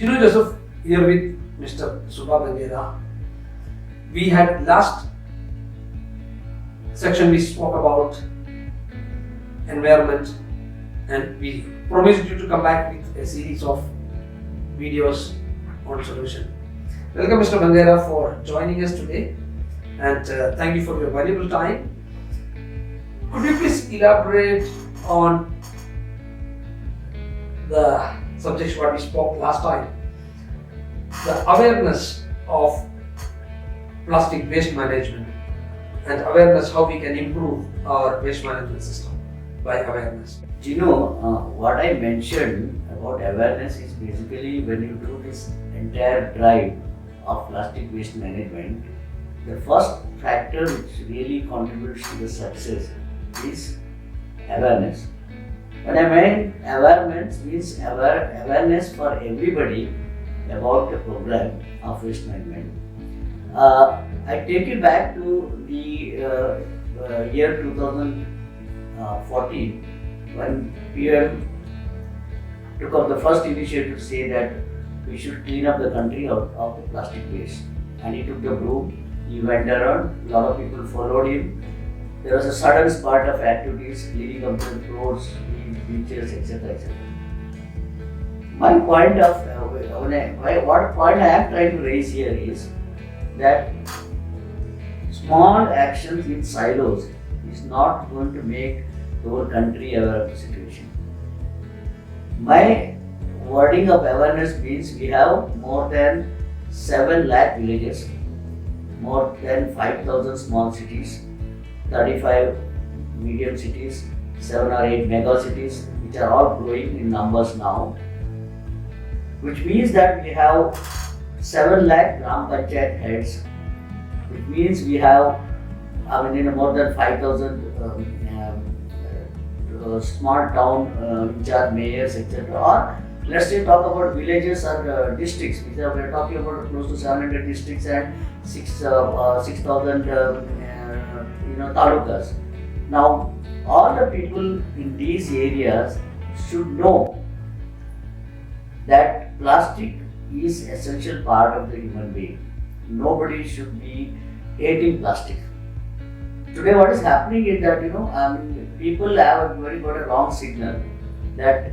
Chinu Joseph here with Mr. Subha Bangera. We had last section we spoke about environment and we promised you to come back with a series of videos on solution. Welcome Mr. Bangera for joining us today and thank you for your valuable time. Could you please elaborate on the subjects what we spoke last time? The awareness of plastic waste management and awareness how we can improve our waste management system by awareness. Do you know what I mentioned about awareness is basically when you do this entire drive of plastic waste management, the first factor which really contributes to the success is awareness. When I mean awareness means awareness for everybody about the program of waste management. I take you back to the year 2014 when PM took up the first initiative to say that we should clean up the country out of the plastic waste. And he took the broom, he went around, a lot of people followed him. There was a sudden spurt of activities cleaning up the roads, beaches, etc. etc. My point of what point I am trying to raise here is that small actions in silos is not going to make the whole country aware of the situation. My wording of awareness means we have more than 7 lakh villages, more than 5,000 small cities, 35 medium cities, 7 or 8 mega cities, which are all growing in numbers now, which means that we have 7 lakh Gram Panchayat heads, which means we have more than 5,000 small town which are mayors, etc. Or let's say talk about villages or districts. We are talking about close to 700 districts and 6,000 talukas. Now, all the people in these areas should know that plastic is essential part of the human being. Nobody should be hating plastic. Today, what is happening is that people have got a wrong signal that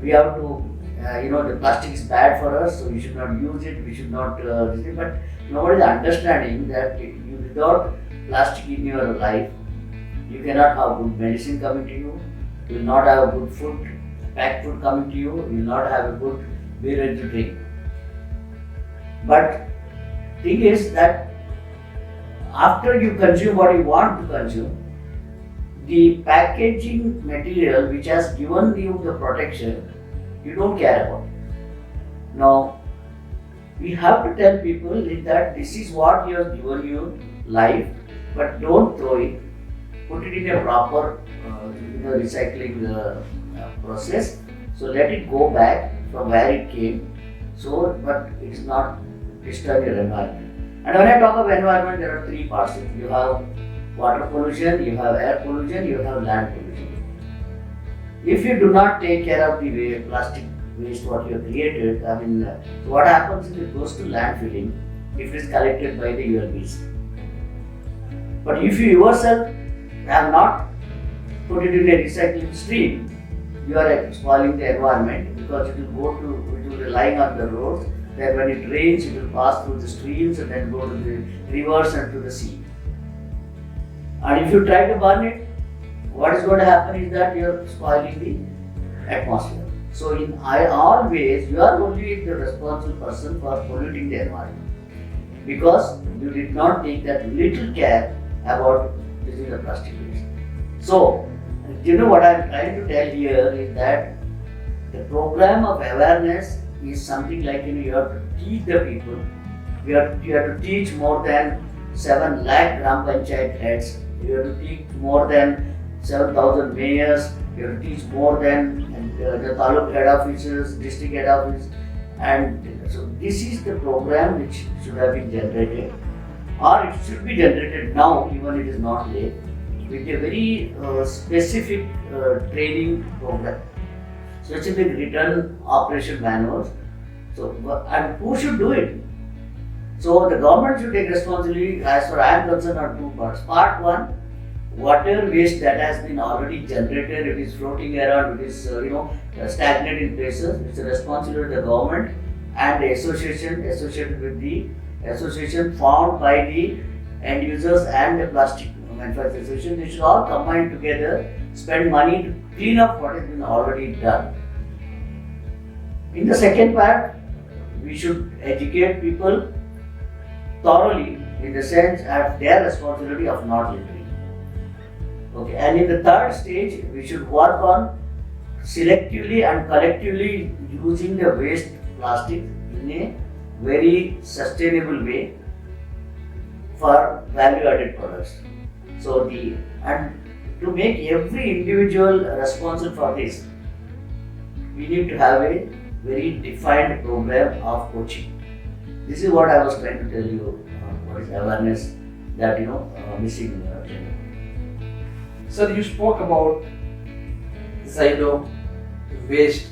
we have to, the plastic is bad for us, so we should not use it. We should not. But nobody is understanding that without plastic in your life, you cannot have good medicine coming to you. You will not have good food, packed food coming to you. You will not have a good beer to drink. But thing is that after you consume what you want to consume, the packaging material which has given you the protection, you don't care about it. Now, we have to tell people that this is what you have given you life, but don't throw it. Put it in a proper recycling process. So let it go back from where it came. So, but it is not disturb your environment. And when I talk of environment, there are 3 parts. You have water pollution, you have air pollution, you have land pollution. If you do not take care of the plastic waste what you have created, so what happens is it goes to landfilling if it is collected by the ULBs. But if you yourself have not put it in a recycling stream, you are spoiling the environment because it will be lying on the roads. Then when it rains, it will pass through the streams and then go to the rivers and to the sea. And if you try to burn it, what is going to happen is that you are spoiling the atmosphere. So in all ways, you are only the responsible person for polluting the environment because you did not take that little care about using the plastic waste. So, what I am trying to tell here is that the program of awareness is something like you have to teach the people. You have to teach more than 7 lakh Gram Panchayat heads. You have to teach more than 7,000 mayors. You have to teach more than the taluk head offices, district head office, and so this is the program which should have been generated, or it should be generated now, even it is not late, with a very specific training program, specific written operation manuals, So, and who should do it? So the government should take responsibility, as far as I am concerned, on two parts. Part one, water waste that has been already generated, it is floating around, it is stagnant in places. It's a responsibility of the government and the association associated with the association formed by the end users and the plastic manufacturers association. They should all combine together, spend money to clean up what has been already done. In the second part, we should educate people thoroughly in the sense of their responsibility of not littering. Okay, and in the third stage, we should work on selectively and collectively using the waste plastic in a very sustainable way for value-added products. So and to make every individual responsible for this, we need to have a very defined program of coaching. This is what I was trying to tell you. What is awareness that missing in our agenda. Sir, you spoke about silo, waste,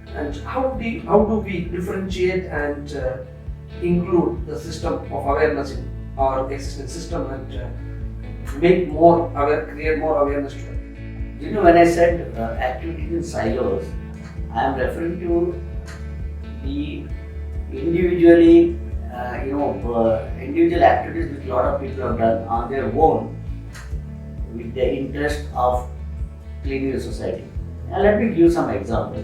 and how do we differentiate and include the system of awareness in our existing system and make more aware, create more awareness to it? When I said activities in silos, I am referring to the individually, individual activities which a lot of people have done on their own with the interest of cleaning the society. Now let me give some example.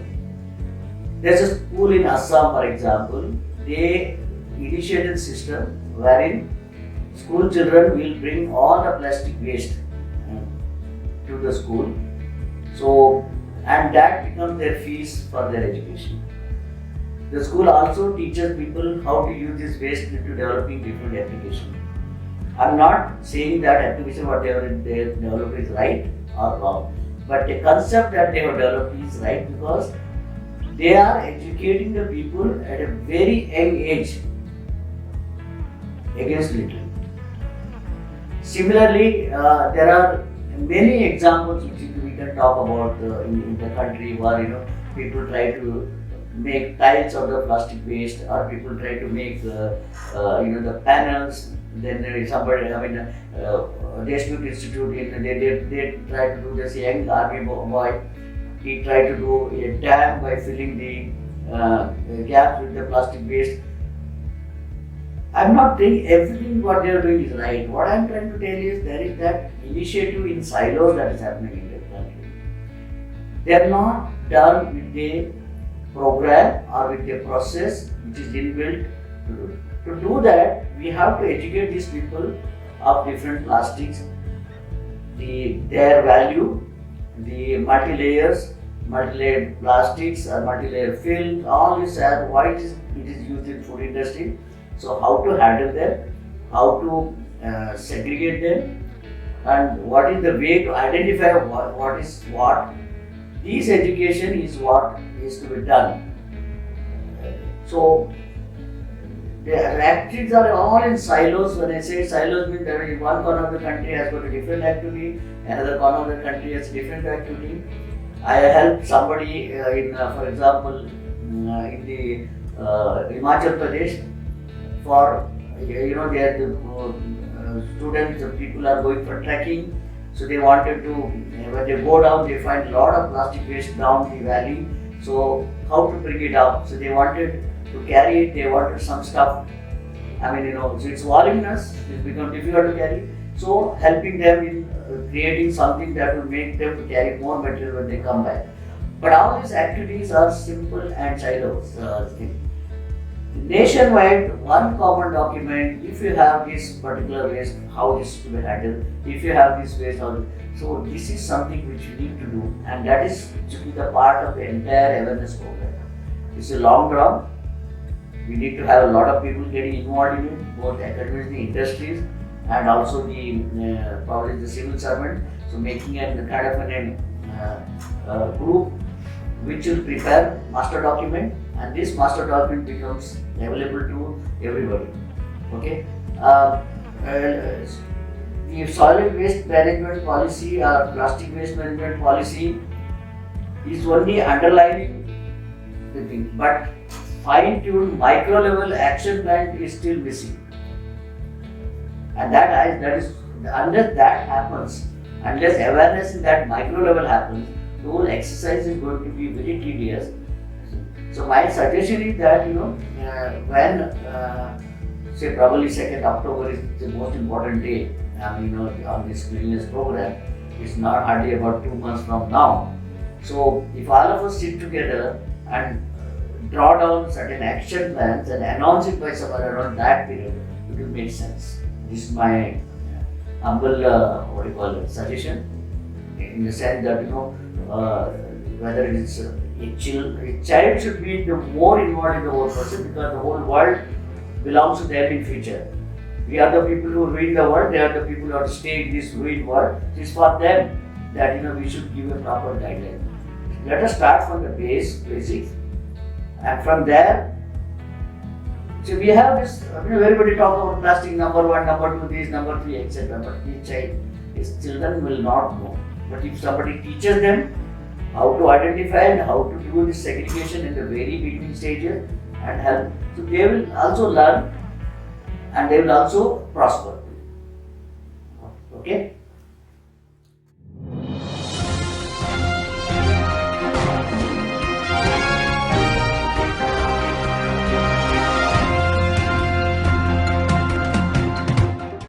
There's a school in Assam, for example. They initiated a system wherein school children will bring all the plastic waste to the school. So, and that becomes their fees for their education. The school also teaches people how to use this waste into developing different applications. I'm not saying that application whatever they develop is right or wrong, but the concept that they have developed is right because they are educating the people at a very young age against littering. Similarly, there are many examples which we can talk about in the country where people try to make tiles out of plastic waste, or people try to make the panels. Then there is somebody, Deshmukh Institute, they try to do this. Young army boy, he tried to do a dam by filling the gaps with the plastic waste. I'm not saying everything what they are doing is right. What I'm trying to tell is there is that initiative in silos that is happening in the country. They are not done with a program or with a process which is inbuilt to do. To do that, we have to educate these people of different plastics, their value, the multi-layered plastics or multi-layer film, all this and why it is used in food industry. So how to handle them, how to segregate them, and what is the way to identify what is what. This education is what is to be done. So the activities are all in silos. When I say silos, means that in one corner of the country has got a different activity, another corner of the country has a different activity. I helped somebody for example, in the Himachal Pradesh, for they are the students, people are going for trekking. So they wanted to, when they go down, they find a lot of plastic waste down the valley. So how to bring it up? So they wanted to carry it, they wanted some stuff. So it's voluminous, it's become difficult to carry. So helping them in creating something that will make them to carry more material when they come back. But all these activities are simple and silos. Nationwide, one common document, if you have this particular waste, how this to be handled, if you have this waste, so this is something which you need to do, and that is to be the part of the entire awareness program. It's a long run. We need to have a lot of people getting involved in it, both academics, the industries, and also the probably the civil servant. So making a kind of a group which will prepare master document, and this master document becomes available to everybody. Okay. The solid waste management policy or plastic waste management policy is only underlining the thing, but fine-tuned micro-level action plan is still missing. And that is unless that happens, unless awareness in that micro-level happens, the whole exercise is going to be very tedious. So my suggestion is that when say probably 2nd October is the most important day, on this cleanliness program, it's not hardly about 2 months from now. So if all of us sit together and draw down certain action plans and announce it by somewhere around that period, it will make sense. This is my humble suggestion, in the sense that whether it is a child should be the more involved in the whole process, because the whole world belongs to them in future. We are the people who ruin the world, they are the people who have to stay in this ruined world. It is for them that we should give a proper guideline. Let us start from the basics, and from there, so we have this, everybody talk about plastic number 1, number 2, this, number 3, etc. But these children will not know. But if somebody teaches them how to identify and how to do this segregation in the very beginning stages and help, so they will also learn and they will also prosper. Okay?